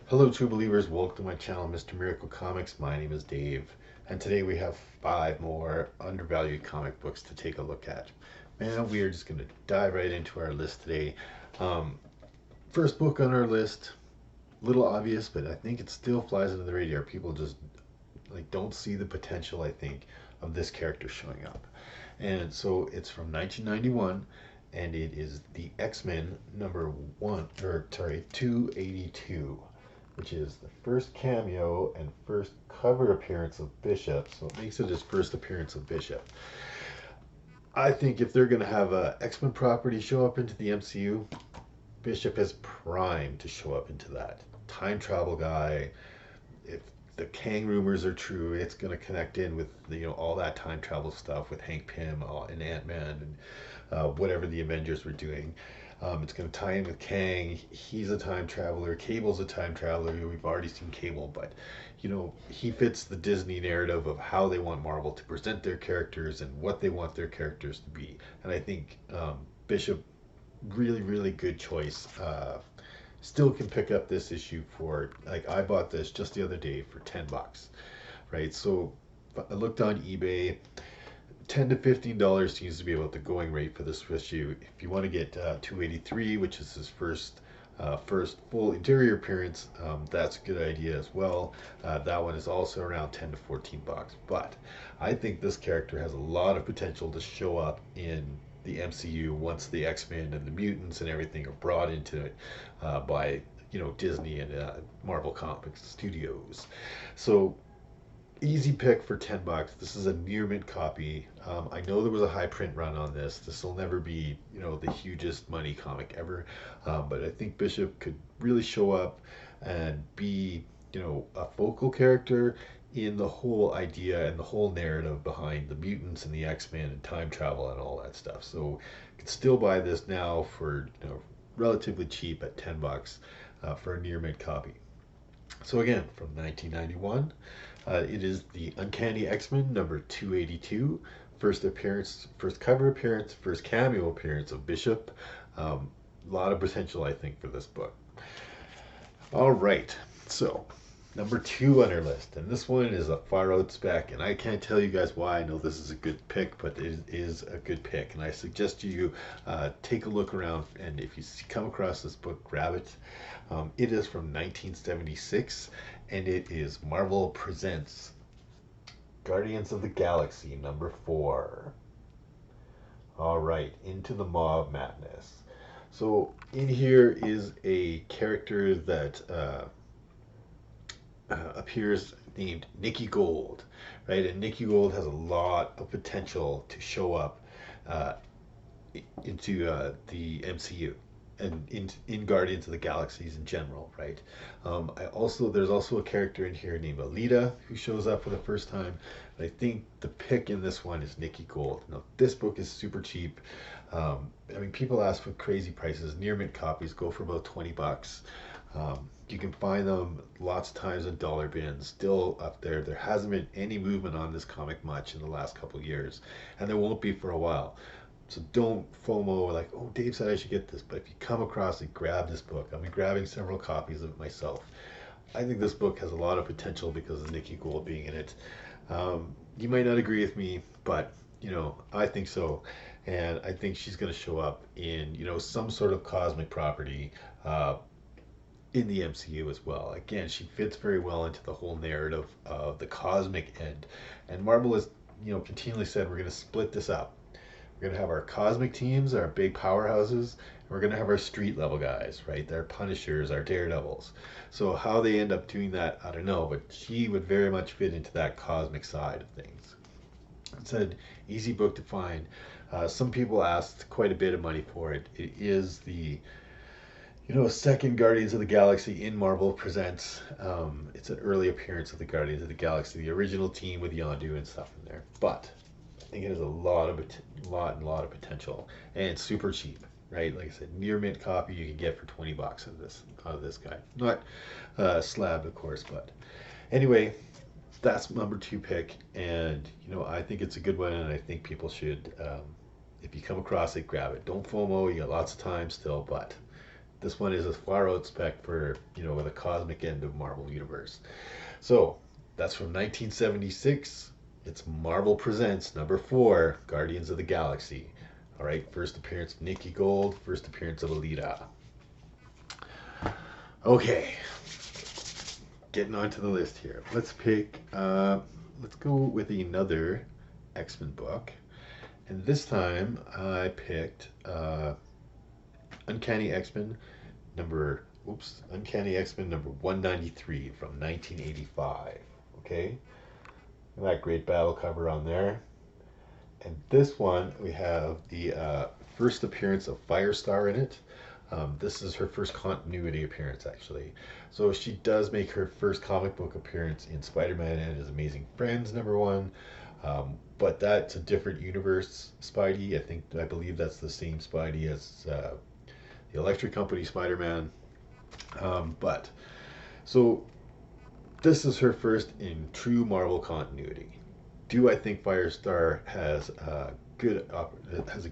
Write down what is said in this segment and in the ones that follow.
Hello, true believers. Welcome to my channel, Mr. Miracle Comics. My name is Dave, and today we have 5 more undervalued comic books to take a look at. Man, we are just going to dive right into our list today. Um, First book on our list, little obvious, but I think it still flies under the radar. People just don't see the potential, I think, of this character showing up. And so it's from 1991, and it is the X-Men number 282, which is the first cameo and first cover appearance of Bishop. So it makes it his first appearance of Bishop. I think if they're going to have a X-Men property show up into the MCU, Bishop is primed to show up into that. Time travel guy. If the Kang rumors are true, it's going to connect in with all that time travel stuff with Hank Pym and Ant-Man and whatever the Avengers were doing. It's going to tie in with Kang. He's a time traveler. Cable's a time traveler. We've already seen Cable, but he fits the Disney narrative of how they want Marvel to present their characters and what they want their characters to be. And I think Bishop, really, really good choice. Still can pick up this issue for, like, I bought this just the other day for $10, right? So I looked on eBay. $10 to $15 seems to be about the going rate for this issue. If you want to get 283, which is his first full interior appearance, that's a good idea as well. That one is also around 10 to $14. But I think this character has a lot of potential to show up in the MCU once the X-Men and the mutants and everything are brought into it by Disney and Marvel Comics Studios. So easy pick for $10. This is a near mint copy. I know there was a high print run on this. This will never be, the hugest money comic ever. But I think Bishop could really show up and be, a focal character in the whole idea and the whole narrative behind the mutants and the X-Men and time travel and all that stuff. So you can still buy this now for, relatively cheap at $10 for a near mint copy. So again, from 1991, it is the Uncanny X-Men number 282, first appearance, first cover appearance, first cameo appearance of Bishop. A lot of potential, I think, for this book. All right, so number 2 on our list, and this one is a far out spec, and I can't tell you guys why I know this is a good pick, but it is a good pick, and I suggest you take a look around, and if you come across this book, grab it. It is from 1976, and it is Marvel Presents Guardians of the Galaxy number 4. All right, into the Maw of Madness. So in here is a character that appears named Nikki Gold, right? And Nikki Gold has a lot of potential to show up uh, into the MCU and in Guardians of the Galaxies in general, right? There's also a character in here named Alita who shows up for the first time. But I think the pick in this one is Nikki Gold. Now this book is super cheap. I mean, people ask for crazy prices. Near mint copies go for about $20. You can find them lots of times in dollar bins, still up there. There hasn't been any movement on this comic much in the last couple of years, and there won't be for a while. So don't FOMO like, oh, Dave said I should get this. But if you come across it, grab this book. I've been grabbing several copies of it myself. I think this book has a lot of potential because of Nikki Gold being in it. You might not agree with me, but I think so. And I think she's going to show up in some sort of cosmic property in the MCU as well. Again, she fits very well into the whole narrative of the cosmic end. And Marvel has continually said we're going to split this up. We're going to have our cosmic teams, our big powerhouses, and we're going to have our street level guys, right? Their Punishers, our Daredevils. So how they end up doing that, I don't know, but she would very much fit into that cosmic side of things. It's an easy book to find. Some people asked quite a bit of money for it. It is the second Guardians of the Galaxy in Marvel Presents. It's an early appearance of the Guardians of the Galaxy, the original team with Yondu and stuff in there. But I think it has a lot of potential, and it's super cheap, right? Like I said, near mint copy you can get for $20 out of this guy. Not slab, of course, but anyway, that's number 2 pick, and I think it's a good one, and I think people should, if you come across it, grab it. Don't FOMO. You got lots of time still, but this one is a far out spec for, the cosmic end of Marvel Universe. So that's from 1976. It's Marvel Presents #4, Guardians of the Galaxy. All right, first appearance of Nikki Gold, first appearance of Alita. Okay, getting onto the list here. Let's go with another X-Men book. And this time I picked Uncanny X-Men Uncanny X-Men number 193 from 1985. Okay, and that great battle cover on there. And this one, we have the first appearance of Firestar in it. This is her first continuity appearance, actually. So she does make her first comic book appearance in Spider-Man and His Amazing Friends #1. But that's a different universe Spidey. I believe that's the same Spidey as the Electric Company Spider-Man. But so this is her first in true Marvel continuity. Do I think Firestar has a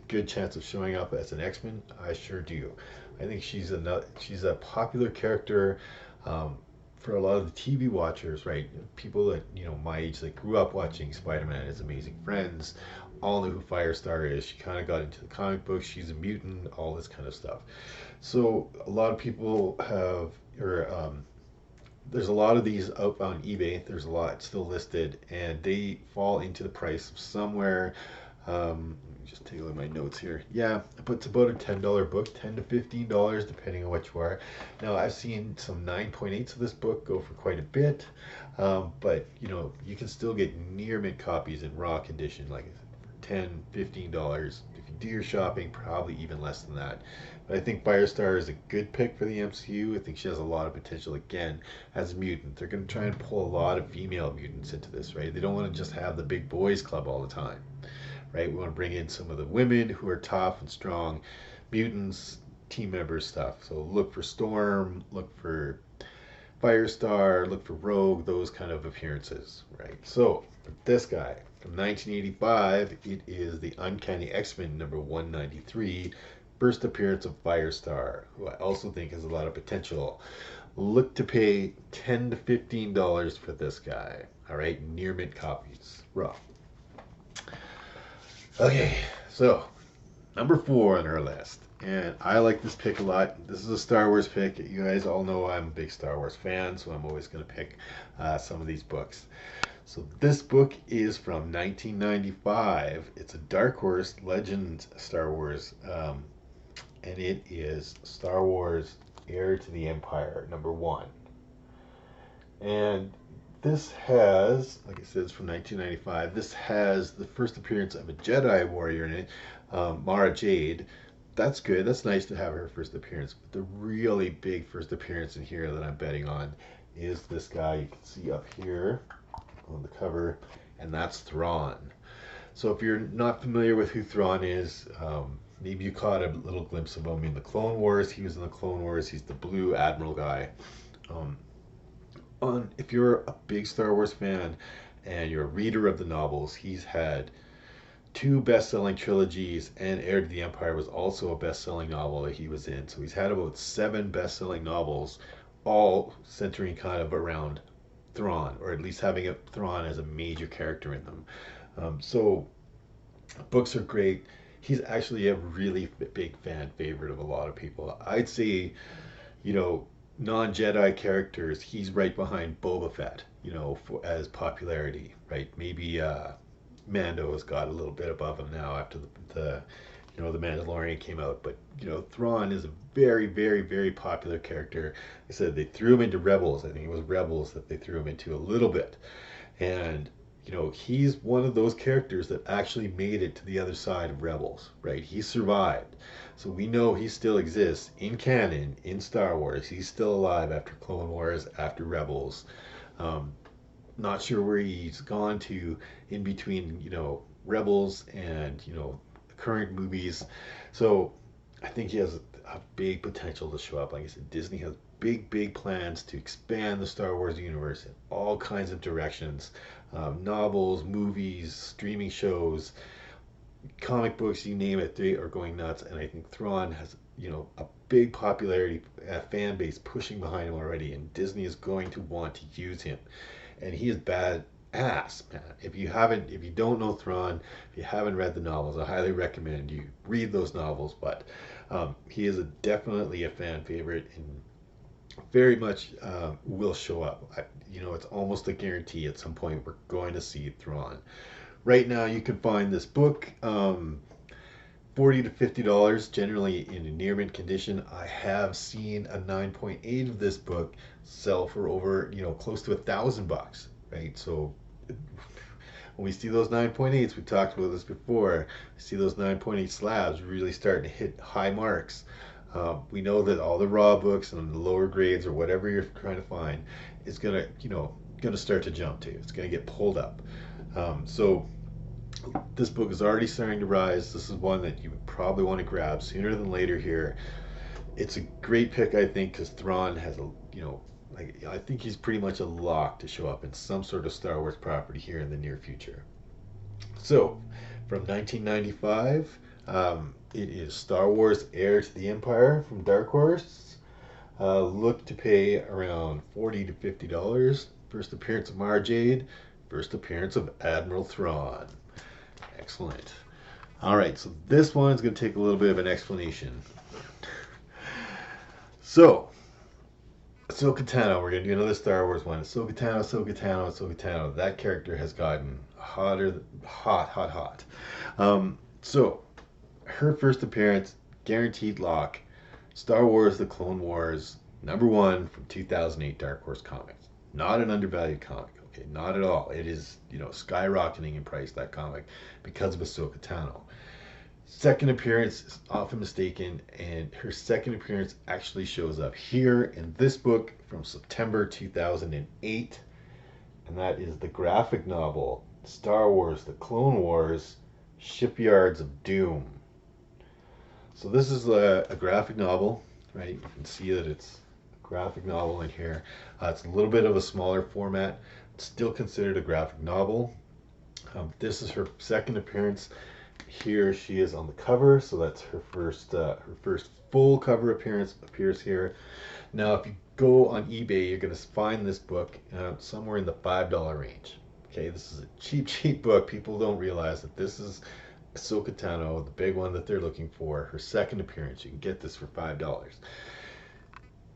good chance of showing up as an X-Men? I sure do. I think she's a popular character for a lot of the TV watchers, right? People that my age that grew up watching Spider-Man and His Amazing Friends all know who Firestar is. She kind of got into the comic books. She's a mutant, all this kind of stuff. So a lot of people there's a lot of these out on eBay. There's a lot still listed, and they fall into the price of somewhere. Let me just take a look at my notes here. Yeah, it's about a $10 book, $10 to $15, depending on what you are. Now, I've seen some 9.8s of this book go for quite a bit, but you can still get near mint copies in raw condition, like for $10, $15. If you do your shopping, probably even less than that. But I think Firestar is a good pick for the MCU. I think she has a lot of potential again as a mutant. They're going to try and pull a lot of female mutants into this, right? They don't want to just have the big boys club all the time, right? We want to bring in some of the women who are tough and strong, mutants, team members stuff. So look for Storm, look for Firestar, look for Rogue, those kind of appearances, right? So this guy from 1985, it is the Uncanny X-Men number 193. First appearance of Firestar, who I also think has a lot of potential. Look to pay $10 to $15 for this guy. All right, near mint copies. Rough. Okay, so #4 on our list. And I like this pick a lot. This is a Star Wars pick. You guys all know I'm a big Star Wars fan, so I'm always going to pick some of these books. So this book is from 1995. It's a Dark Horse Legends Star Wars, and it is Star Wars Heir to the Empire #1. And this has, like I said, it's from 1995. This has the first appearance of a Jedi warrior in it, Mara Jade. That's good. That's nice to have her first appearance. But the really big first appearance in here that I'm betting on is this guy you can see up here on the cover, and that's Trawn. So if you're not familiar with who Trawn is, maybe you caught a little glimpse of him in the Clone Wars. He was in the Clone Wars. He's the Blue Admiral guy. If you're a big Star Wars fan and you're a reader of the novels, he's had 2 best-selling trilogies, and Heir to the Empire was also a best-selling novel that he was in. So he's had about 7 best-selling novels, all centering kind of around Thrawn, or at least having Thrawn as a major character in them. So books are great. He's actually a really big fan favorite of a lot of people. I'd say, non-Jedi characters, he's right behind Boba Fett, as popularity, right? Maybe Mando has got a little bit above him now after the Mandalorian came out, but Thrawn is a very, very, very popular character. I said they threw him into Rebels. I think it was Rebels that they threw him into a little bit, and he's one of those characters that actually made it to the other side of Rebels, right? He survived. So we know he still exists in canon, in Star Wars. He's still alive after Clone Wars, after Rebels. Not sure where he's gone to in between, Rebels and, current movies. So I think he has a big potential to show up. Like I said, Disney has big, big plans to expand the Star Wars universe in all kinds of directions. Novels, movies, streaming shows, comic books, you name it, they are going nuts. And I think Thrawn has, a big popularity, fan base pushing behind him already, and Disney is going to want to use him. And he is bad ass, man. If you don't know Thrawn, if you haven't read the novels, I highly recommend you read those novels. But he is definitely a fan favorite, and very much will show up. It's almost a guarantee at some point we're going to see Thrawn. Right now, you can find this book, $40 to $50, generally in a near mint condition. I have seen a 9.8 of this book sell for over, close to $1,000, right? So when we see those 9.8s, we talked about this before. We see those 9.8 slabs really starting to hit high marks. We know that all the raw books and the lower grades or whatever you're trying to find is gonna start to jump too. It's gonna get pulled up. So this book is already starting to rise. This is one that you would probably want to grab sooner than later here. It's a great pick, I think, because Thrawn has I think he's pretty much a lock to show up in some sort of Star Wars property here in the near future. So, from 1995, it is Star Wars Heir to the Empire from Dark Horse. Look to pay around $40 to $50. First appearance of Mara Jade. First appearance of Admiral Thrawn. Excellent. All right, so this one's going to take a little bit of an explanation. So, Ahsoka Tano, we're going to do another Star Wars one. Ahsoka Tano, Ahsoka Tano, Ahsoka Tano. That character has gotten hot. So, her first appearance, guaranteed lock, Star Wars The Clone Wars, #1 from 2008 Dark Horse Comics. Not an undervalued comic, okay? Not at all. It is, skyrocketing in price, that comic, because of Ahsoka Tano. Second appearance is often mistaken, and her second appearance actually shows up here in this book from September 2008, and that is the graphic novel Star Wars The Clone Wars, Shipyards of Doom. So this is a graphic novel, right? You can see that it's a graphic novel in here. It's a little bit of a smaller format. It's still considered a graphic novel. This is her second appearance. Here she is on the cover, so that's her first full cover appears here. Now, if you go on eBay, you're going to find this book somewhere in the $5 range. Okay, this is a cheap book. People don't realize that this is Ahsoka Tano, the big one that they're looking for, her second appearance. You can get this for $5.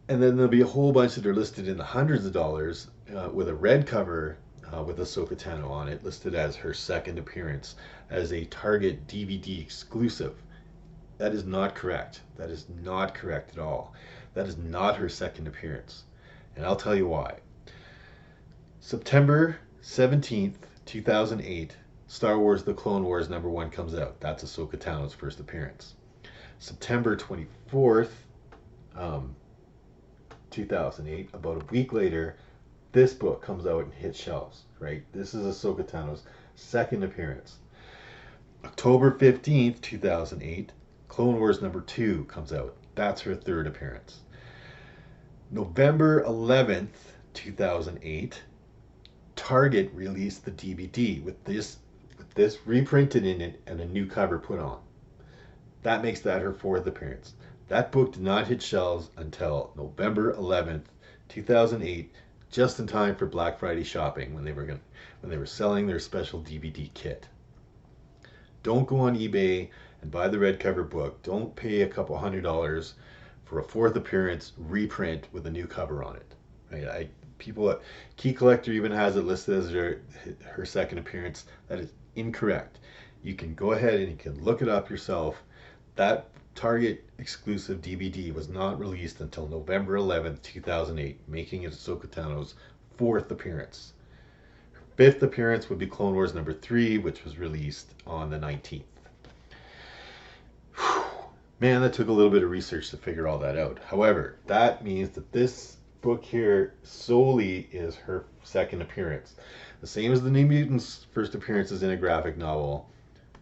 And then there'll be a whole bunch that are listed in the hundreds of dollars with a red cover with Ahsoka Tano on it, listed as her second appearance as a Target DVD exclusive. That is not correct. That is not correct at all. That is not her second appearance. And I'll tell you why. September 17th, 2008, Star Wars The Clone Wars #1 comes out. That's Ahsoka Tano's first appearance. September 24th, 2008, about a week later, this book comes out and hits shelves, right? This is Ahsoka Tano's second appearance. October 15th, 2008, Clone Wars #2 comes out. That's her third appearance. November 11th, 2008, Target released the DVD with this reprinted in it and a new cover put on. That makes that her fourth appearance. That book did not hit shelves until November 11th, 2008, just in time for Black Friday shopping when they were selling their special DVD kit. Don't go on eBay and buy the red cover book. Don't pay a couple $100 for a fourth appearance reprint with a new cover on it. Right? Key Collector even has it listed as her second appearance. That is incorrect. You can go ahead and you can look it up yourself. That Target exclusive DVD was not released until November 11th, 2008, making it Ahsoka Tano's fourth appearance. Her fifth appearance would be Clone Wars #3, which was released on the 19th. Man, that took a little bit of research to figure all that out. However, that means that this book here solely is her second appearance. The same as the New Mutants' first appearances in a graphic novel.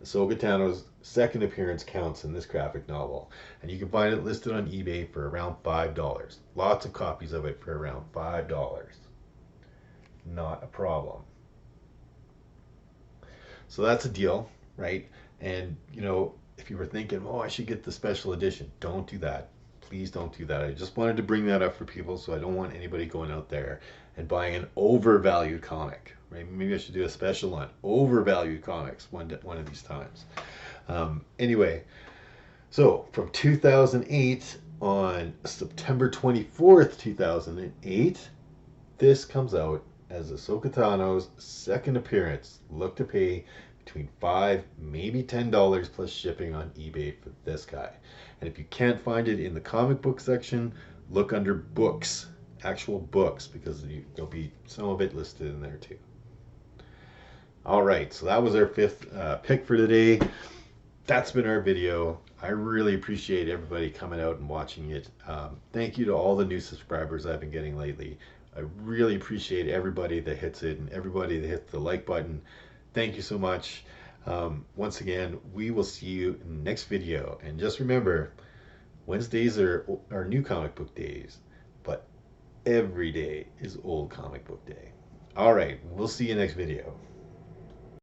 Ahsoka Tano's second appearance counts in this graphic novel, and you can find it listed on eBay for around $5. Lots of copies of it for around $5. Not a problem. So that's a deal, right? And, you know, if you were thinking, oh, I should get the special edition, don't do that. Please don't do that. I just wanted to bring that up for people, so I don't want anybody going out there and buying an overvalued comic. Right? Maybe I should do a special on overvalued comics one of these times. Anyway, so from 2008 on September 24th, 2008, this comes out as Ahsoka Tano's second appearance. Look to pay between $5, maybe $10 plus shipping on eBay for this guy. And if you can't find it in the comic book section, look under books, actual books, because there'll be some of it listed in there too. All right, so that was our fifth pick for today. That's been our video. I really appreciate everybody coming out and watching it. Thank you to all the new subscribers I've been getting lately. I really appreciate everybody that hits it and everybody that hits the like button. Thank you so much. Once again, we will see you in the next video. And just remember, Wednesdays are new comic book days, but every day is old comic book day. All right, we'll see you next video.